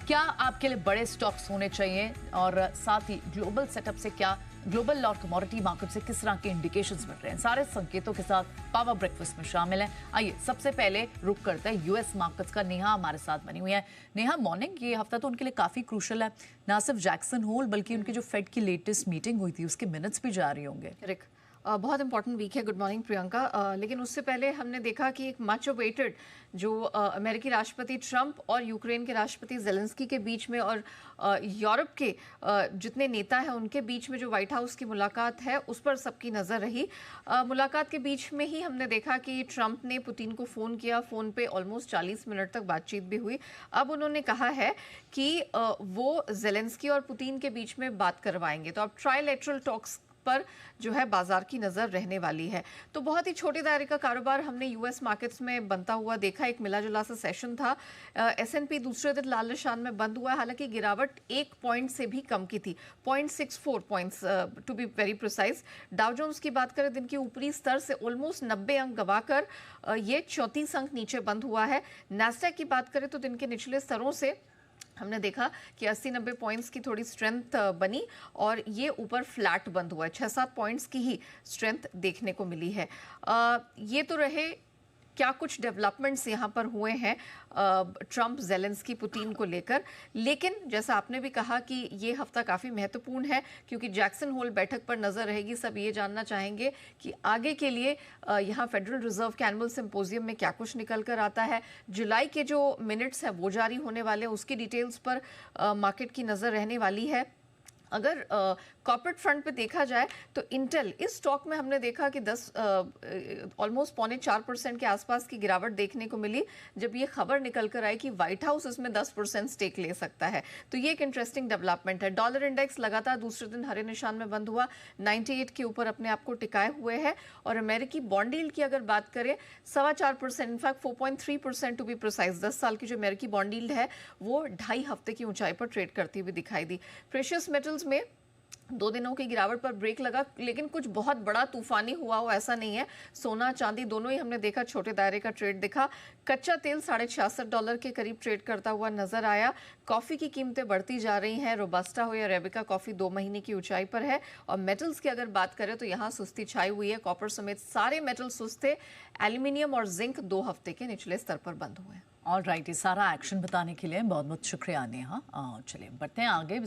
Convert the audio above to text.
क्या आपके लिए बड़े स्टॉक्स होने चाहिए और साथ ही ग्लोबल सेटअप से क्या ग्लोबल और कमोडिटी मार्केट से किस तरह के इंडिकेशंस मिल रहे हैं, सारे संकेतों के साथ पावर ब्रेकफास्ट में शामिल है। आइए सबसे पहले रुक करते हैं यूएस मार्केट्स का। नेहा हमारे साथ बनी हुई है। नेहा, मॉर्निंग ये हफ्ता तो उनके लिए काफी क्रूशल है, ना सिर्फ जैक्सन होल बल्कि उनकी जो फेड की लेटेस्ट मीटिंग हुई थी उसके मिनट्स भी जारी होंगे। बहुत इंपॉर्टेंट वीक है। Good morning Priyanka. लेकिन उससे पहले हमने देखा कि एक मच अवेटेड जो अमेरिकी राष्ट्रपति ट्रंप और यूक्रेन के राष्ट्रपति जेलेंस्की के बीच में और यूरोप के जितने नेता हैं उनके बीच में जो व्हाइट हाउस की मुलाकात है उस पर सबकी नज़र रही। मुलाकात के बीच में ही हमने देखा कि ट्रंप ने पुतिन को फ़ोन किया, फ़ोन पे ऑलमोस्ट 40 मिनट तक बातचीत भी हुई। अब उन्होंने कहा है कि वो जेलेंस्की और पुतिन के बीच में बात करवाएंगे। तो अब ट्राइलेटरल टॉक्स पर जो है बाजार की नजर रहने वाली है। तो बहुत ही छोटे दायरे का कारोबार हमने यूएस मार्केट्स में बनता हुआ देखा। एक मिला जुला सा सेशन था। एसएनपी दूसरे दिन लाल निशान में बंद हुआ है, हालांकि गिरावट 1 पॉइंट से भी कम की थी, 0.64 points to be very precise. Dow Jones की बात करें, दिन के ऊपरी स्तर से ऑलमोस्ट 90 अंक गवाकर ये 34 अंक नीचे बंद हुआ है। नैस्डैक की बात करें तो दिन के निचले स्तरों से हमने देखा कि 80-90 पॉइंट्स की थोड़ी स्ट्रेंथ बनी और ये ऊपर फ्लैट बंद हुआ है। 6-7 पॉइंट्स की ही स्ट्रेंथ देखने को मिली है। ये तो रहे क्या कुछ डेवलपमेंट्स यहाँ पर हुए हैं ट्रंप जेलेंस्की पुतिन को लेकर। लेकिन जैसा आपने भी कहा कि ये हफ्ता काफ़ी महत्वपूर्ण है क्योंकि जैक्सन होल बैठक पर नज़र रहेगी। सब ये जानना चाहेंगे कि आगे के लिए यहाँ फेडरल रिजर्व के एनुअल सिंपोजियम में क्या कुछ निकल कर आता है। जुलाई के जो मिनट्स हैं वो जारी होने वाले हैं, उसकी डिटेल्स पर मार्केट की नज़र रहने वाली है। अगर कॉर्पोरेट फ्रंट पे देखा जाए तो इंटेल, इस स्टॉक में हमने देखा कि 10 ऑलमोस्ट 3.25% के आसपास की गिरावट देखने को मिली जब ये खबर निकल कर आई कि व्हाइट हाउस इसमें 10% स्टेक ले सकता है। तो ये एक इंटरेस्टिंग डेवलपमेंट है। डॉलर इंडेक्स लगातार दूसरे दिन हरे निशान में बंद हुआ, 98 के ऊपर अपने आप को टिकाए हुए है। और अमेरिकी बॉन्ड यील्ड की अगर बात करें 4.25%, इनफैक्ट 4.3% टू बी प्रिसाइज, 10 साल की जो अमेरिकी बॉन्ड यील्ड है वो 2.5 हफ्ते की ऊंचाई पर ट्रेड करती हुई दिखाई दी। प्रेशियस मेटल्स में 2 दिनों की गिरावट पर ब्रेक लगा, लेकिन कुछ बहुत बड़ा तूफानी हुआ हो ऐसा नहीं है। सोना चांदी दोनों ही हमने देखा छोटे दायरे का ट्रेड दिखा। कच्चा तेल $66 के करीब ट्रेड करता हुआ नजर आया। कॉफी की कीमतें बढ़ती जा रही हैं। रोबस्टा हो या अरेबिका कॉफी 2 महीने की ऊंचाई पर है। और मेटल्स की अगर बात करें तो यहाँ सुस्ती छाई हुई है। कॉपर समेत सारे मेटल सुस्त थे। एल्यूमिनियम और जिंक 2 हफ्ते के निचले स्तर पर बंद हुए। ऑल राइट, ये सारा एक्शन बताने के लिए बहुत बहुत शुक्रिया नेहा। चलिए बढ़ते हैं आगे।